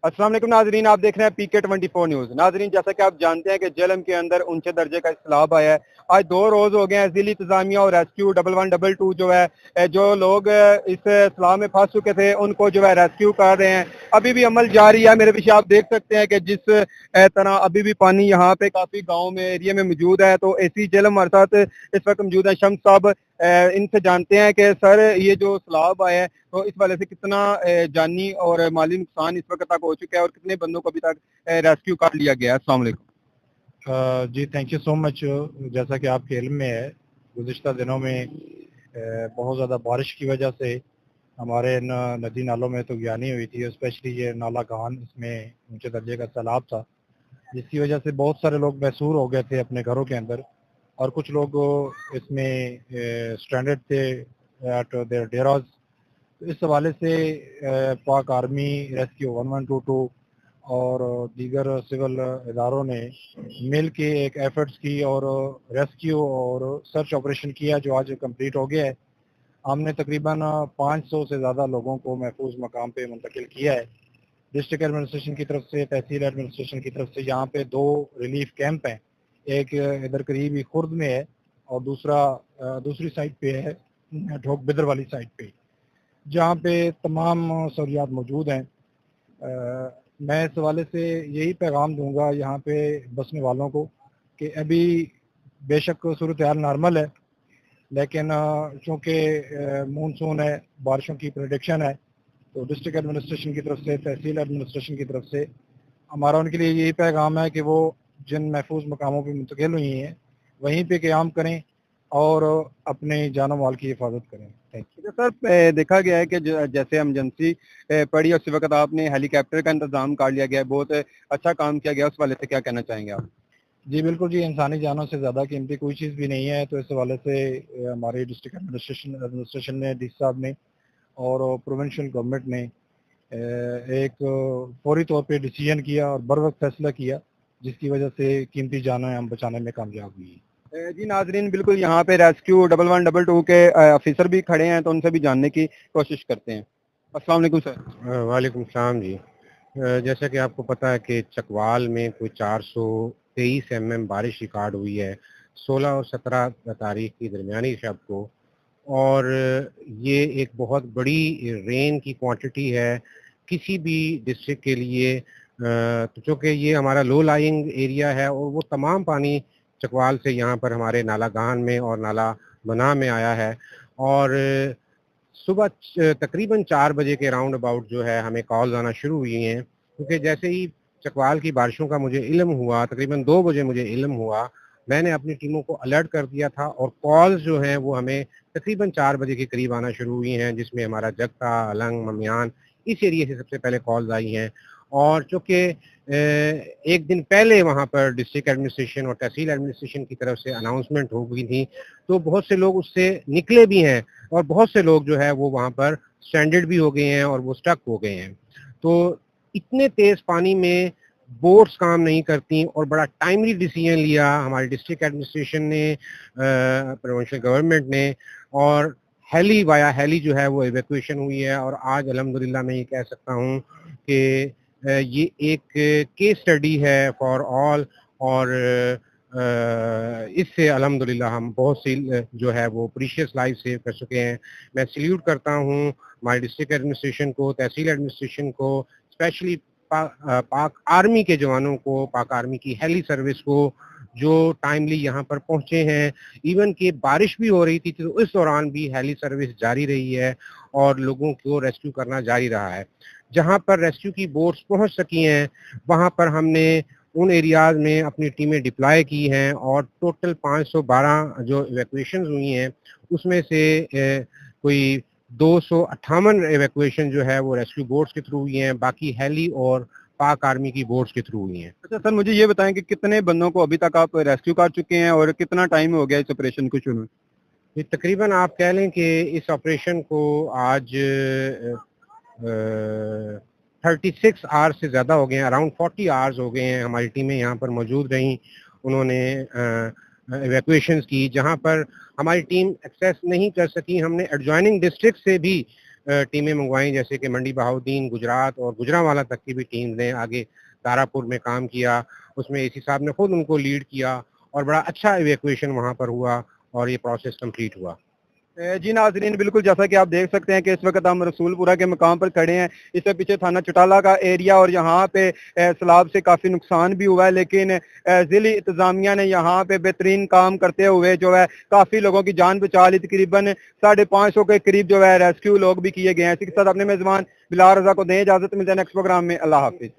अस्सलाम वालेकुम नाजरीन, आप देख रहे हैं PK24 न्यूज़। नाजरीन, जैसा कि आप जानते हैं कि जेलम के अंदर ऊंचे दर्जे का सैलाब आया है। आज 2 रोज हो गए हैं। जिला इंतजामिया और रेस्क्यू 1112 जो है, जो लोग इस सैलाब में फंस चुके थे उनको जो है रेस्क्यू कर रहे हैं। अभी भी अमल जारी है। मेरे पीछे आप देख सकते हैं कि जिस तरह अभी भी पानी यहाँ पे काफी गाँव में एरिया में मौजूद है। तो एसी जेलम हमारे साथ इस वक्त मौजूद है। शम्स साहब, इनसे जानते हैं कि सर ये जो सैलाब आया है तो इस वजह से कितना जानी और माली नुकसान इस वक्त तक हो चुका है और कितने बंदों को अभी तक रेस्क्यू कर लिया गया है। अस्सलाम वालेकुम। जी थैंक यू सो मच। जैसा कि आपके इल्म में है, गुज़िश्ता दिनों में बहुत ज़्यादा बारिश की वजह से हमारे नदी नालों में तो गियानी हुई थी। स्पेशली ये नाला गान, इसमें ऊंचे दर्जे का सैलाब था, जिसकी वजह से बहुत सारे लोग महसूर हो गए थे अपने घरों के अंदर, और कुछ लोग इसमें स्ट्रैंडेड थे एट देयर डेराज। तो इस हवाले से पाक आर्मी, रेस्क्यू 1122 और दीगर सिविल इदारों ने मिल के एक एफर्ट्स की और रेस्क्यू और सर्च ऑपरेशन किया, जो आज कंप्लीट हो गया है। हमने तकरीबन 500 से ज़्यादा लोगों को महफूज मकाम पे मुंतकिल किया है। डिस्ट्रिक्ट एडमिनिस्ट्रेशन की तरफ से, तहसील एडमिनिस्ट्रेशन की तरफ से यहाँ पे 2 रिलीफ कैंप हैं। एक इधर करीब ही खुर्द में है और दूसरा दूसरी साइड पे है, ढोक बिदर वाली साइड पे, जहाँ पे तमाम सहूलियात मौजूद हैं। मैं इस हवाले से यही पैगाम दूंगा यहाँ पे बसने वालों को कि अभी बेशक सूरत हाल नॉर्मल है, लेकिन चूँकि मानसून है, बारिशों की प्रेडिक्शन है, तो डिस्ट्रिक्ट एडमिनिस्ट्रेशन की तरफ से, तहसील एडमिनिस्ट्रेशन की तरफ से हमारा उनके लिए यही पैगाम है कि वो जिन महफूज मकामों पर मुंतकिल हुई हैं वहीं पे क़याम करें और अपने जानो माल की हिफाजत करें। Thank you. सर, देखा गया है कि जैसे इमरजेंसी पड़ी उसी वक्त आपने हेलीकॉप्टर का इंतजाम कर लिया गया है। बहुत अच्छा काम किया गया। उस वाले से क्या कहना चाहेंगे आप? जी बिल्कुल जी, इंसानी जानों से ज़्यादा कीमती कोई चीज़ भी नहीं है। तो इस हवाले से हमारे डिस्ट्रिक्ट एडमिनिस्ट्रेशन ने, डी साहब ने और प्रोविंशियल गवर्नमेंट ने एक फौरी तौर पे डिसीजन किया और बर वक्त फैसला किया, जिसकी वजह से कीमती जानें हम बचाने में कामयाब हुई। जी नाजरीन, बिल्कुल यहाँ पे रेस्क्यू 1112 के ऑफिसर भी खड़े हैं, तो उनसे भी जानने की कोशिश करते हैं। अस्सलाम वालेकुम सर। वालेकुम सलाम जी। जैसा कि आपको पता है कि चकवाल में कोई 423 mm बारिश रिकॉर्ड हुई है 16 और 17 तारीख की दरमियानी शब को, और ये एक बहुत बड़ी रेन की क्वांटिटी है किसी भी डिस्ट्रिक्ट के लिए। तो चूँकि ये हमारा लो लाइंग एरिया है और वो तमाम पानी चकवाल से यहाँ पर हमारे नाला गान में और नाला बना में आया है, और सुबह तकरीबन 4 बजे के राउंड अबाउट जो है हमें कॉल्स आना शुरू हुई हैं, क्योंकि जैसे ही चकवाल की बारिशों का मुझे इल्म हुआ, तकरीबन 2 बजे मुझे इल्म हुआ, मैंने अपनी टीमों को अलर्ट कर दिया था और कॉल्स जो हैं वो हमें तकरीबन 4 बजे के करीब आना शुरू हुई हैं, जिसमें हमारा जगता, अलंग, ममियान इस एरिया से सबसे पहले कॉल्स आई हैं। और चूँकि एक दिन पहले वहाँ पर डिस्ट्रिक्ट एडमिनिस्ट्रेशन और तहसील एडमिनिस्ट्रेशन की तरफ से अनाउंसमेंट हो गई थी, तो बहुत से लोग उससे निकले भी हैं और बहुत से लोग जो है वो वहाँ पर स्ट्रैंडेड भी हो गए हैं और वो स्टक हो गए हैं। तो इतने तेज़ पानी में बोट्स काम नहीं करती और बड़ा टाइमली डिसीजन लिया हमारे डिस्ट्रिक्ट एडमिनिस्ट्रेशन ने, प्रोविंशियल गवर्नमेंट ने, और हेली वाया हेली जो है वो इवैक्यूएशन हुई है। और आज अल्हम्दुलिल्लाह मैं ये कह सकता हूँ कि ये एक केस स्टडी है फॉर ऑल, और इससे अल्हम्दुलिल्लाह हम बहुत सी जो है वो प्रीशियस लाइफ सेव कर चुके हैं। मैं सल्यूट करता हूँ हमारे डिस्ट्रिक्ट एडमिनिस्ट्रेशन को, तहसील एडमिनिस्ट्रेशन को, स्पेशली पाक आर्मी के जवानों को, पाक आर्मी की हेली सर्विस को, जो टाइमली यहाँ पर पहुँचे हैं। इवन कि बारिश भी हो रही थी तो इस दौरान भी हेली सर्विस जारी रही है और लोगों को रेस्क्यू करना जारी रहा है। जहाँ पर रेस्क्यू की बोट्स पहुँच सकी हैं वहाँ पर हमने उन एरियाज में अपनी टीमें डिप्लॉय की हैं, और टोटल 512 जो इवैक्यूएशन हुई हैं उसमें से कोई 258 इवैक्यूएशन जो है वो रेस्क्यू बोट्स के थ्रू हुई हैं, बाकी हेली और पाक आर्मी की बोट्स के थ्रू हुई हैं। अच्छा सर, मुझे ये बताएं कि कितने बंदों को अभी तक आप रेस्क्यू कर चुके हैं और कितना टाइम हो गया इस ऑपरेशन को शुरू? ये तकरीबन आप कह लें कि इस ऑपरेशन को आज 36 आवर्स से ज़्यादा हो गए हैं, अराउंड 40 आवर्स हो गए हैं हमारी टीमें यहाँ पर मौजूद रहीं। उन्होंने इवैक्यूएशंस की, जहाँ पर हमारी टीम एक्सेस नहीं कर सकी, हमने एडजॉइनिंग डिस्ट्रिक्ट से भी टीमें मंगवाई, जैसे कि मंडी बहाउद्दीन, गुजरात और गुजरांवाला तक की भी टीम ने आगे तारापुर में काम किया। उसमें एसी साहब ने खुद उनको लीड किया और बड़ा अच्छा इवैक्यूएशन वहाँ पर हुआ और ये प्रोसेस कंप्लीट हुआ। जी नाजरीन, बिल्कुल जैसा कि आप देख सकते हैं कि इस वक्त हम रसूलपुरा के मकाम पर खड़े हैं। इससे पीछे थाना चुटाला का एरिया और यहाँ पे सैलाब से काफ़ी नुकसान भी हुआ है, लेकिन ज़िली इंतज़ामिया ने यहाँ पे बेहतरीन काम करते हुए जो है काफ़ी लोगों की जान बचा ली। तकरीबन 550 के करीब जो है रेस्क्यू लोग भी किए गए हैं। इसी के साथ अपने मेज़बान बिलाल रज़ा को दें इजाज़त, मिलते हैं नेक्स्ट प्रोग्राम में। अल्लाह हाफिज़।